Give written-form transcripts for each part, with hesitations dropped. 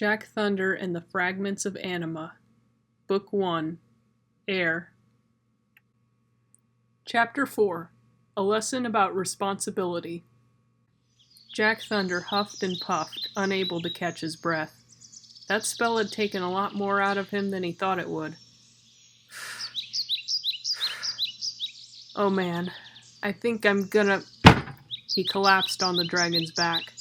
Jack Thunder and the Fragments of Anima. Book 1. Air. Chapter 4. A Lesson About Responsibility. Jack Thunder huffed and puffed, unable to catch his breath. That spell had taken a lot more out of him than he thought it would. Oh man, I think I'm gonna... He collapsed on the dragon's back.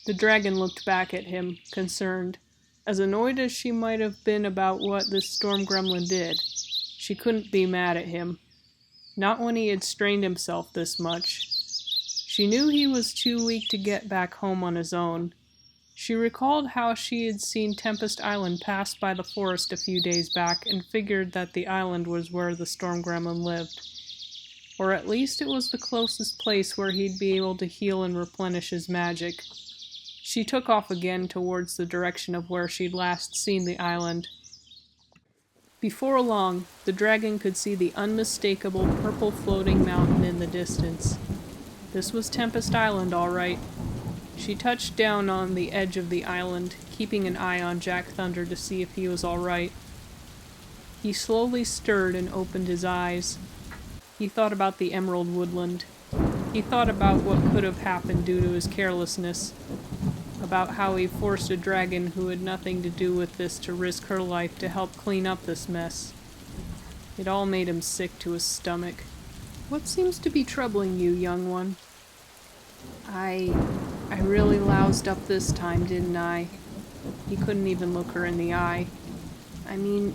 The dragon looked back at him, concerned. As annoyed as she might have been about what this storm gremlin did, she couldn't be mad at him. Not when he had strained himself this much. She knew he was too weak to get back home on his own. She recalled how she had seen Tempest Island pass by the forest a few days back and figured that the island was where the storm gremlin lived. Or at least it was the closest place where he'd be able to heal and replenish his magic. She took off again towards the direction of where she'd last seen the island. Before long, the dragon could see the unmistakable purple floating mountain in the distance. This was Tempest Island, all right. She touched down on the edge of the island, keeping an eye on Jack Thunder to see if he was all right. He slowly stirred and opened his eyes. He thought about the Emerald Woodland. He thought about what could have happened due to his carelessness. About how he forced a dragon who had nothing to do with this to risk her life to help clean up this mess. It all made him sick to his stomach. What seems to be troubling you, young one? I really loused up this time, didn't I? He couldn't even look her in the eye. I mean,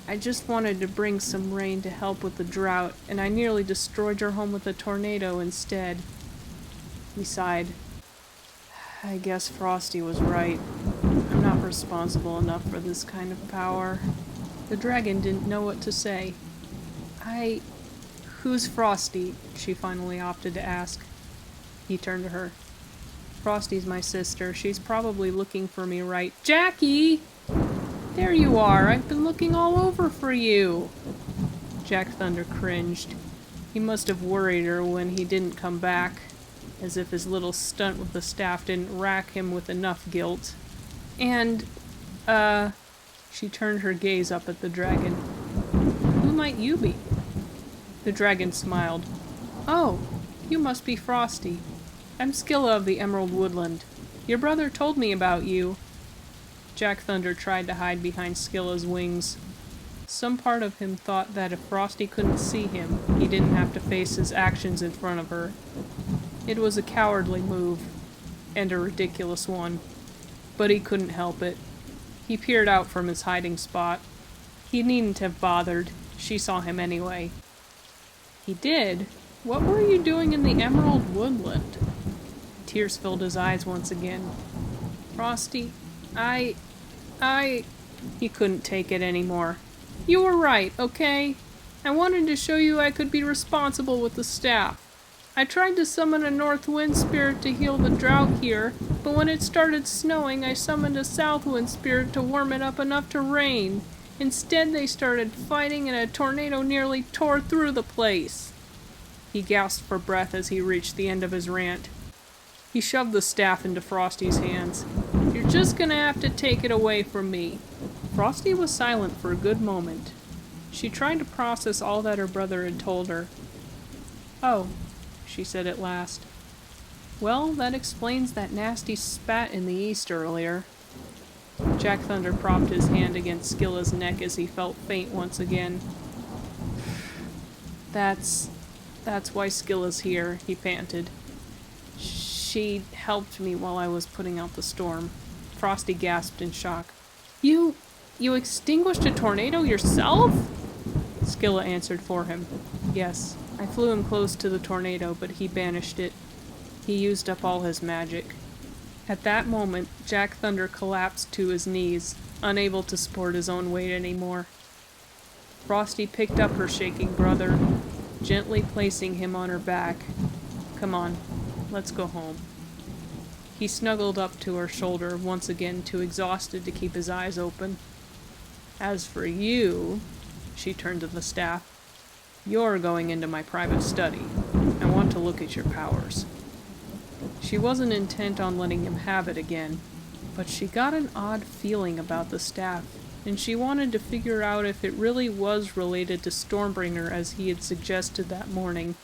I just wanted to bring some rain to help with the drought, and I nearly destroyed your home with a tornado instead. He sighed. I guess Frosti was right. I'm not responsible enough for this kind of power. The dragon didn't know what to say. Who's Frosti? She finally opted to ask. He turned to her. Frosti's my sister. She's probably looking for me right... Jackie! There you are! I've been looking all over for you! Jack Thunder cringed. He must have worried her when he didn't come back. As if his little stunt with the staff didn't rack him with enough guilt. And, she turned her gaze up at the dragon. Who might you be? The dragon smiled. Oh, you must be Frosti. I'm Scylla of the Emerald Woodland. Your brother told me about you. Jack Thunder tried to hide behind Scylla's wings. Some part of him thought that if Frosti couldn't see him, he didn't have to face his actions in front of her. It was a cowardly move, and a ridiculous one, but he couldn't help it. He peered out from his hiding spot. He needn't have bothered. She saw him anyway. He did? What were you doing in the Emerald Woodland? Tears filled his eyes once again. Frosti, He couldn't take it anymore. You were right, okay? I wanted to show you I could be responsible with the staff. I tried to summon a north wind spirit to heal the drought here, but when it started snowing, I summoned a south wind spirit to warm it up enough to rain. Instead, they started fighting and a tornado nearly tore through the place. He gasped for breath as he reached the end of his rant. He shoved the staff into Frosti's hands. You're just gonna have to take it away from me. Frosti was silent for a good moment. She tried to process all that her brother had told her. Oh, she said at last. Well, that explains that nasty spat in the east earlier. Jack Thunder propped his hand against Scylla's neck as he felt faint once again. That's why Scylla's here, he panted. She helped me while I was putting out the storm. Frosti gasped in shock. You extinguished a tornado yourself? Scylla answered for him. Yes, I flew him close to the tornado, but he banished it. He used up all his magic. At that moment, Jack Thunder collapsed to his knees, unable to support his own weight anymore. Frosti picked up her shaking brother, gently placing him on her back. Come on, let's go home. He snuggled up to her shoulder, once again too exhausted to keep his eyes open. As for you, she turned to the staff, you're going into my private study. I want to look at your powers. She wasn't intent on letting him have it again. But she got an odd feeling about the staff, and she wanted to figure out if it really was related to Stormbringer as he had suggested that morning.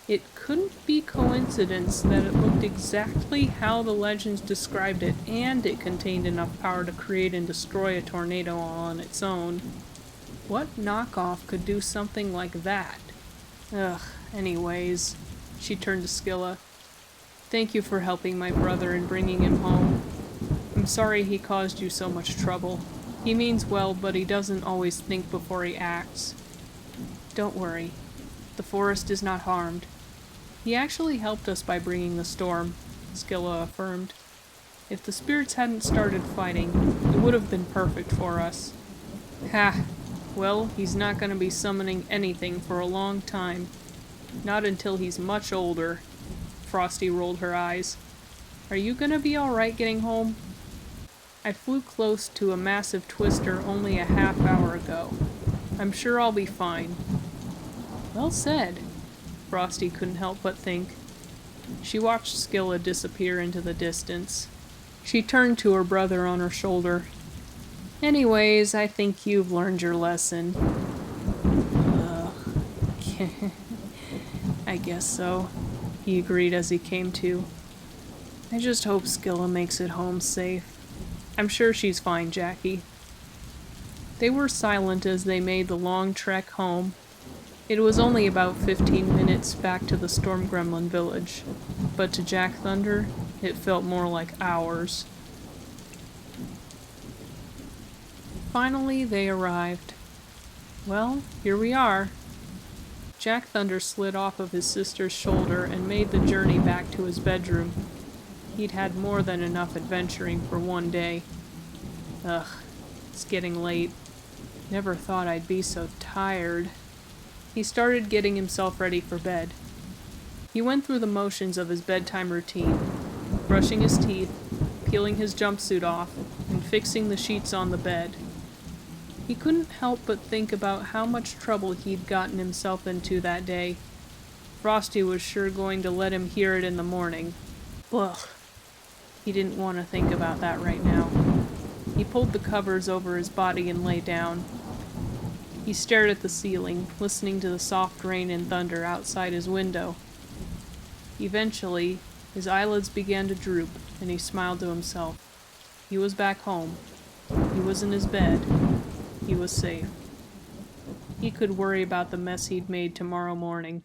It couldn't be coincidence that it looked exactly how the legends described it, and it contained enough power to create and destroy a tornado all on its own. What knockoff could do something like that? Ugh, anyways, she turned to Scylla. Thank you for helping my brother and bringing him home. I'm sorry he caused you so much trouble. He means well, but he doesn't always think before he acts. Don't worry. The forest is not harmed. He actually helped us by bringing the storm, Scylla affirmed. If the spirits hadn't started fighting, it would have been perfect for us. Ha! Well, he's not going to be summoning anything for a long time. Not until he's much older. Frosti rolled her eyes. Are you going to be alright getting home? I flew close to a massive twister only a half hour ago. I'm sure I'll be fine. Well said. Frosti couldn't help but think. She watched Scylla disappear into the distance. She turned to her brother on her shoulder. Anyways, I think you've learned your lesson. I guess so, he agreed as he came to. I just hope Scylla makes it home safe. I'm sure she's fine, Jackie. They were silent as they made the long trek home. It was only about 15 minutes back to the Storm Gremlin village, but to Jack Thunder, it felt more like hours. Finally, they arrived. Well, here we are. Jack Thunder slid off of his sister's shoulder and made the journey back to his bedroom. He'd had more than enough adventuring for one day. Ugh, it's getting late. Never thought I'd be so tired. He started getting himself ready for bed. He went through the motions of his bedtime routine, brushing his teeth, peeling his jumpsuit off, and fixing the sheets on the bed. He couldn't help but think about how much trouble he'd gotten himself into that day. Frosti was sure going to let him hear it in the morning. Ugh. He didn't want to think about that right now. He pulled the covers over his body and lay down. He stared at the ceiling, listening to the soft rain and thunder outside his window. Eventually, his eyelids began to droop, and he smiled to himself. He was back home. He was in his bed. He was safe. He could worry about the mess he'd made tomorrow morning.